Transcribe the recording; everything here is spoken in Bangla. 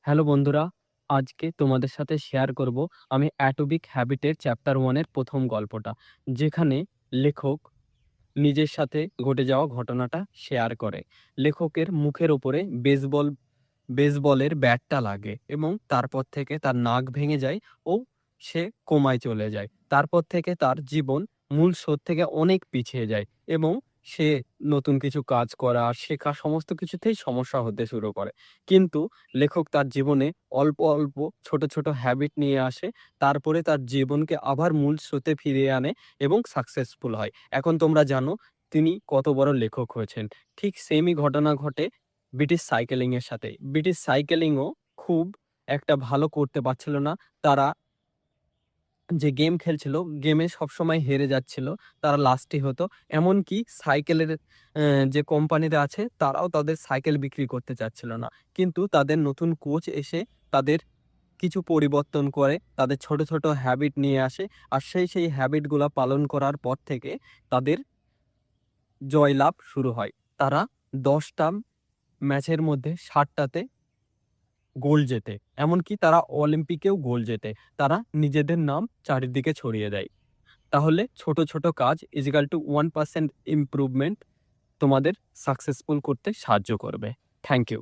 হ্যালো বন্ধুরা, আজকে তোমাদের সাথে শেয়ার করব আমি অ্যাটোমিক হ্যাবিটের চ্যাপ্টার 1 এর ১ম গল্পটা। যেখানে লেখক নিজের সাথে ঘটে যাওয়া ঘটনাটা শেয়ার করে। লেখকের মুখের উপরে বেসবলের ব্যাটটা লাগে এবং তারপর থেকে তার নাক ভেঙে যায় ও সে কোমায় চলে যায়। তারপর থেকে তার জীবন মূল স্রোত থেকে অনেক পিছিয়ে যায় এবং সে নতুন কিছু কাজ করা, শেখা সমস্ত কিছুতেই সমস্যা হতে শুরু করে। কিন্তু লেখক তার জীবনে অল্প, অল্প ছোট, ছোট হ্যাবিট নিয়ে আসে। তারপরে তার জীবনকে আবার মূল স্রোতে ফিরিয়ে আনে এবং সাকসেসফুল হয়। এখন তোমরা জানো তিনি কত বড় লেখক হয়েছেন। ঠিক সেমই ঘটনা ঘটে ব্রিটিশ সাইকেলিং এর সাথে। ব্রিটিশ সাইকেলিংও খুব একটা ভালো করতে পারছিল না। তারা যে গেম খেলছিল, গেমে সবসময় হেরে যাচ্ছিল। তারা লাস্টই হতো। এমনকি সাইকেলের যে কোম্পানিরা আছে তারাও তাদের সাইকেল বিক্রি করতে চাচ্ছিল না। কিন্তু তাদের নতুন কোচ এসে তাদের কিছু পরিবর্তন করে, তাদের ছোট, ছোট হ্যাবিট নিয়ে আসে। আর সেই হ্যাবিট গুলা পালন করার পর থেকে তাদের জয়লাভ শুরু হয়। তারা ১০ টা ম্যাচের মধ্যে ৭ টাতে গোল জেতে। এমনকি তারা অলিম্পিকেও গোল জেতে। তারা নিজেদের নাম চারিদিকে ছড়িয়ে দেয়। তাহলে ছোট, ছোট কাজ = 1% ইমপ্রুভমেন্ট তোমাদের সাকসেসফুল করতে সাহায্য করবে। Thank you.